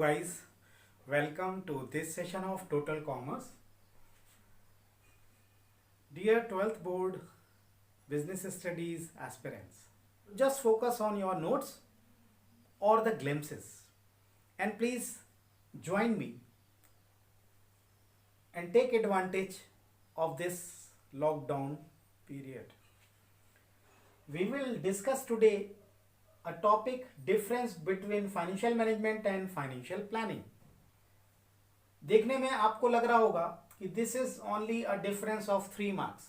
guys, welcome to this session of Total Commerce. Dear 12th Board Business Studies aspirants, just focus on your notes or the glimpses and please join me and take advantage of this lockdown period. We will discuss today a topic difference between financial management and financial planning. देखने में आपको लग रहा होगा कि this is only a difference of 3 marks,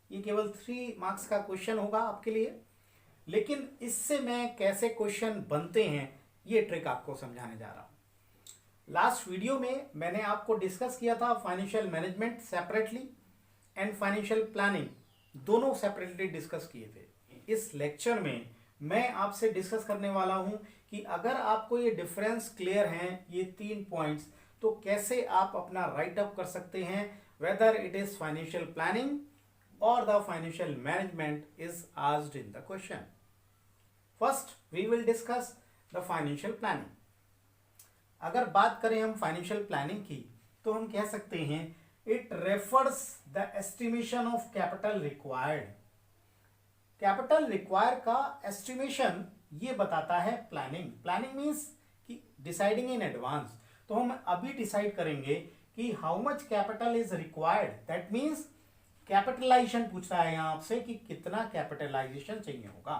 ये केवल 3 marks का क्वेश्चन होगा आपके लिए, लेकिन इससे मैं कैसे क्वेश्चन बनते हैं ये ट्रिक आपको समझाने जा रहा हूं। लास्ट वीडियो में मैंने आपको डिस्कस किया था financial management separately and financial planning दोनों सेपरेटली डिस्कस किए थे। इस लेक्चर में मैं आपसे डिस्कस करने वाला हूं कि अगर आपको ये डिफरेंस क्लियर हैं, ये 3 पॉइंट्स, तो कैसे आप अपना राइट अप कर सकते हैं, whether it is financial planning और the financial management is asked in the question. First we will discuss the financial planning. अगर बात करें हम फाइनेंशियल प्लानिंग की तो हम कह सकते हैं it refers the estimation of capital required. Capital require का एस्टिमेशन ये बताता है प्लानिंग। प्लानिंग मीन्स कि डिसाइडिंग इन एडवांस। तो हम अभी डिसाइड करेंगे कि how much capital is required, that means capitalisation पूछ रहा है यहां आपसे कि कितना कैपिटलाइजेशन चाहिए होगा।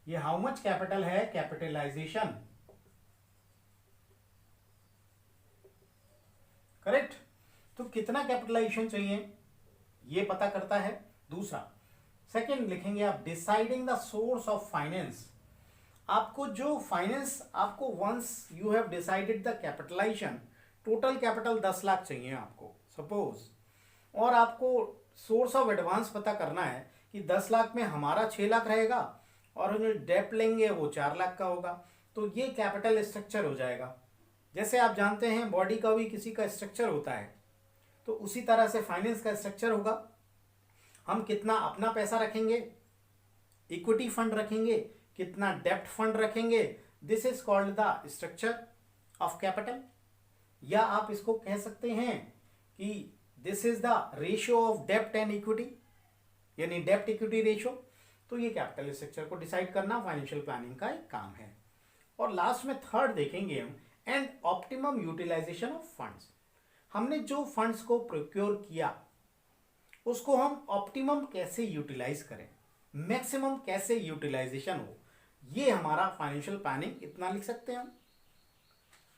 ये हाउ मच कैपिटल है, कैपिटलाइजेशन, करेक्ट। तो कितना कैपिटलाइजेशन चाहिए ये पता करता है। दूसरा सेकेंड लिखेंगे आप deciding the source of finance. आपको जो फाइनेंस आपको once you have decided the capitalisation, total capital 10 lakh चाहिए आपको सपोज, और आपको सोर्स ऑफ एडवांस पता करना है कि 10 लाख में हमारा 6 लाख रहेगा और हम जो डेप्ट लेंगे वो 4 लाख का होगा। तो ये कैपिटल स्ट्रक्चर हो जाएगा। जैसे आप जानते हैं बॉडी का भी किसी का स्ट्रक्चर होता है, तो उसी तरह से फाइनेंस का स्ट्रक्चर होगा। हम कितना अपना पैसा रखेंगे, इक्विटी फंड रखेंगे, कितना डेप्ट फंड रखेंगे, this is called the structure of capital. या आप इसको कह सकते हैं कि this is the ratio of डेप्ट एंड इक्विटी, यानी डेप्ट इक्विटी रेशियो। तो ये कैपिटल स्ट्रक्चर को डिसाइड करना फाइनेंशियल प्लानिंग का एक काम है। और लास्ट में थर्ड देखेंगे हम and optimum utilisation of funds. हमने जो फंड्स को प्रोक्योर किया उसको हम ऑप्टिमम कैसे यूटिलाइज करें, मैक्सिमम कैसे यूटिलाइजेशन हो, ये हमारा फाइनेंशियल प्लानिंग। इतना लिख सकते हैं हम।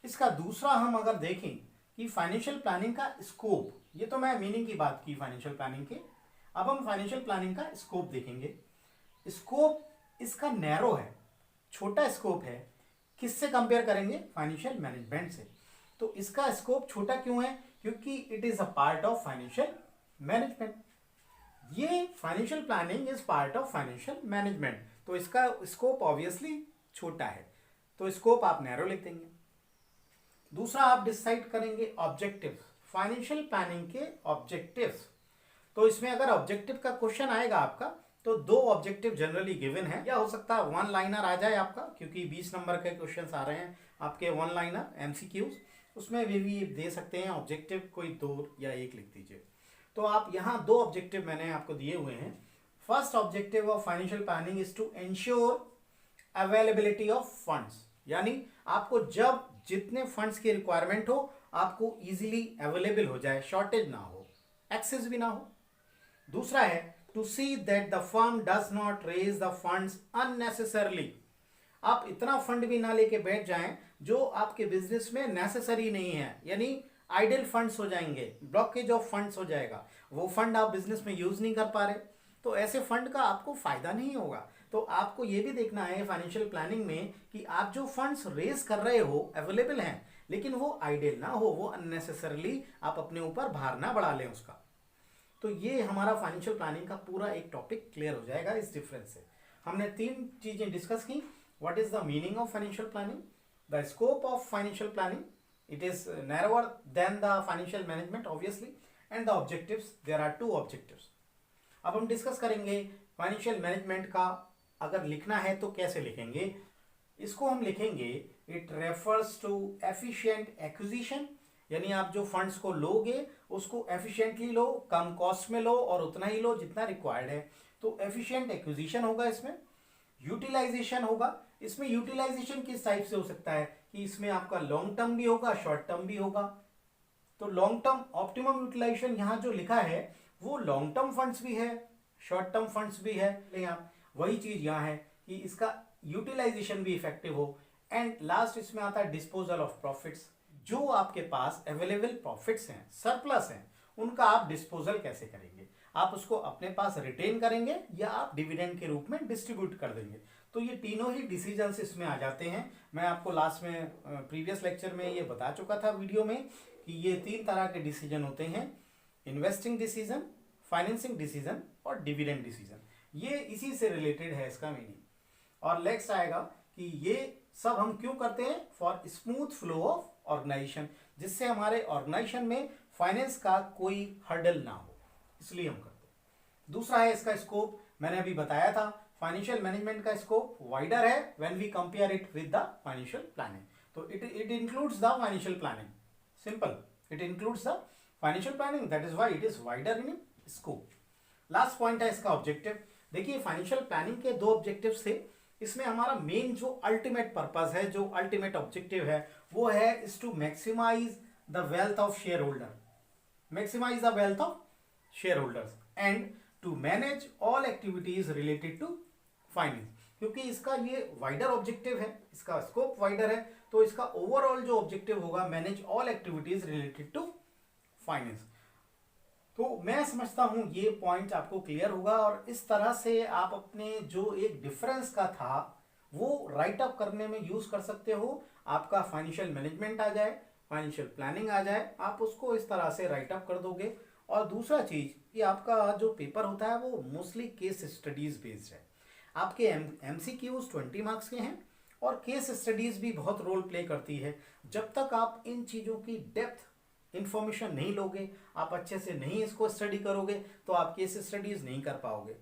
इसका दूसरा हम अगर देखें कि फाइनेंशियल प्लानिंग का स्कोप, ये तो मैं मीनिंग की बात की फाइनेंशियल प्लानिंग के, अब हम फाइनेंशियल प्लानिंग का स्कोप देखेंगे। स्कोप इसका नैरो है, छोटा स्कोप है। किससे कंपेयर करेंगे, फाइनेंशियल मैनेजमेंट से। तो इसका स्कोप छोटा क्यों है, क्योंकि it is a part of financial management. ये financial planning is part of financial management, तो इसका स्कोप ऑब्वियसली छोटा है, तो स्कोप आप नैरो लिख देंगे। दूसरा आप डिसाइड करेंगे ऑब्जेक्टिव, फाइनेंशियल प्लानिंग के ऑब्जेक्टिव्स। तो इसमें अगर ऑब्जेक्टिव का क्वेश्चन आएगा आपका तो 2 ऑब्जेक्टिव जनरली गिवन है, या हो सकता है 1 लाइनर आ जाए आपका, क्योंकि 20 नंबर के क्वेश्चन आ रहे हैं आपके 1 लाइनर एमसीक्यूज, उसमें भी दे सकते हैं ऑब्जेक्टिव, कोई 2 या 1 लिख दीजिए। तो आप यहाँ 2 ऑब्जेक्टिव मैंने आपको दिए हुए हैं। First objective of financial planning is to ensure availability of funds, यानी आपको जब जितने फंड्स की रिक्वायरमेंट हो आपको इजीली अवेलेबल हो जाए, शॉर्टेज ना हो, एक्सेस भी ना हो। दूसरा है to see that the firm does not raise the funds unnecessarily. आप इतना फंड भी ना लेके बैठ जाएं जो आपके बिजनेस में नेसेसरी नहीं है, यानी आइडल फंड्स हो जाएंगे, ब्लॉकेज ऑफ फंड्स हो जाएगा, वो फंड आप बिजनेस में यूज नहीं कर पा रहे, तो ऐसे फंड का आपको फायदा नहीं होगा। तो आपको ये भी देखना है फाइनेंशियल प्लानिंग में कि आप जो फंड्स रेज कर रहे हो अवेलेबल हैं, लेकिन वो आइडल ना हो, वो अननेसेसरली आप अपने ऊपर भार ना बढ़ा लें उसका। तो ये हमारा फाइनेंशियल प्लानिंग का पूरा एक टॉपिक क्लियर हो जाएगा इस डिफरेंस से। हमने 3 चीजें डिस्कस की। What is the meaning of financial planning, the scope of financial planning, it is narrower than the financial management obviously, and the objectives, there are 2 objectives. अब हम डिस्कस करेंगे फाइनेंशियल मैनेजमेंट का अगर लिखना है तो कैसे लिखेंगे। इसको हम लिखेंगे it refers to efficient acquisition, यानी आप जो फंड्स को लोगे उसको एफिशिएंटली लो, कम कॉस्ट में लो और उतना ही लो जितना रिक्वायर्ड है। तो एफिशिएंट एक्विजिशन होगा इसमें। यूटिलाइजेशन होगा, इसमें यूटिलाइजेशन किस टाइप से हो सकता है कि इसमें आपका लॉन्ग टर्म भी होगा, शॉर्ट टर्म भी होगा। तो लॉन्ग टर्म ऑप्टिमम यूटिलाइजेशन यहाँ जो लिखा है वो लॉन्ग टर्म फंड्स भी है, शॉर्ट टर्म फंड्स भी है। यहाँ वही चीज यहाँ है कि इसका यूटिलाइजेशन भी इफेक्टिव हो। एंड लास्ट इसमें आता है डिस्पोजल ऑफ प्रॉफिट्स, जो आपके पास अवेलेबल प्रॉफिट्स हैं, सरप्लस हैं, उनका आप डिस्पोजल कैसे करेंगे। आप उसको अपने पास रिटेन करेंगे या आप डिविडेंड के रूप में डिस्ट्रीब्यूट कर देंगे। तो ये तीनों ही डिसीजंस इसमें आ जाते हैं। मैं आपको लास्ट में प्रीवियस लेक्चर में ये बता चुका था वीडियो में कि ये 3 तरह के डिसीजन होते हैं, इन्वेस्टिंग डिसीजन, फाइनेंसिंग डिसीजन और डिविडेंड डिसीजन। ये इसी से रिलेटेड है इसका मीनिंग। और नेक्स्ट आएगा कि ये सब हम क्यों करते हैं, for smooth flow of organisation, जिससे हमारे ऑर्गेनाइजेशन में फाइनेंस का कोई हर्डल ना हो, इसलिए हम करते हैं। दूसरा है इसका स्कोप, मैंने अभी बताया था फाइनेंशियल मैनेजमेंट का स्कोप वाइडर है when we compare it with the financial planning. तो it includes the financial planning, simple, it includes the financial planning, that is why it is wider in scope. Last point है इसका objective. देखिए financial planning के 2 objectives थे। इसमें हमारा main जो ultimate purpose है, जो अल्टीमेट ऑब्जेक्टिव है, वो है is to maximise the wealth of shareholder, maximise the wealth of shareholders and to manage all activities related to finance. क्योंकि इसका ये वाइडर ऑब्जेक्टिव है, इसका स्कोप वाइडर है, तो इसका ओवरऑल जो ऑब्जेक्टिव होगा manage all activities related to finance. तो मैं समझता हूं ये पॉइंट आपको क्लियर होगा और इस तरह से आप अपने जो एक डिफरेंस का था वो राइट अप करने में यूज कर सकते हो। आपका फाइनेंशियल मैनेजमेंट आ जाए, फाइनेंशियल प्लानिंग आ जाए, आप उसको इस तरह से राइट अप कर दोगे। और दूसरा चीज कि आपका जो पेपर होता है वो मोस्टली केस स्टडीज बेस्ड है। आपके MCQs 20 मार्क्स के हैं और केस स्टडीज भी बहुत रोल प्ले करती है। जब तक आप इन चीजों की डेप्थ इंफॉर्मेशन नहीं लोगे, आप अच्छे से नहीं इसको स्टडी करोगे, तो आप केस स्टडीज नहीं कर पाओगे।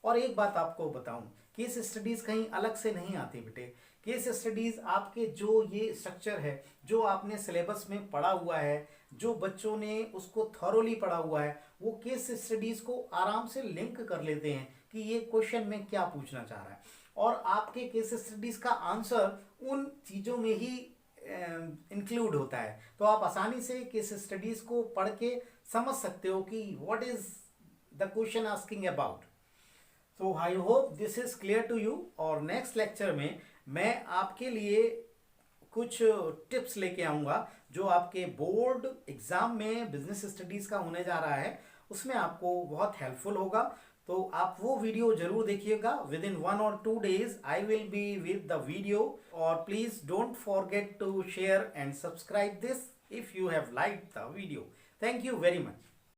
और एक बात आपको बताऊं, केस स्टडीज कहीं अलग से नहीं आती बेटे। केस स्टडीज आपके जो ये स्ट्रक्चर है, जो आपने सिलेबस में पढ़ा हुआ है, जो बच्चों ने उसको थॉरोली पढ़ा हुआ है, वो केस स्टडीज को आराम से लिंक कर लेते हैं कि ये क्वेश्चन में क्या पूछना चाह रहा है, और आपके केस स्टडीज का आंसर उन चीजों में ही इंक्लूड होता है। तो आप आसानी से केस स्टडीज को पढ़ के समझ सकते हो कि what is the question asking about. तो I hope this is clear to you. और नेक्स्ट लेक्चर में मैं आपके लिए कुछ टिप्स लेके आऊंगा जो आपके बोर्ड एग्जाम में बिजनेस स्टडीज का होने जा रहा है, उसमें आपको बहुत हेल्पफुल होगा। तो आप वो वीडियो जरूर देखिएगा। With in 1 or 2 days I will be with the video, or please don't forget to share and subscribe this if you have liked the video. Thank you very much.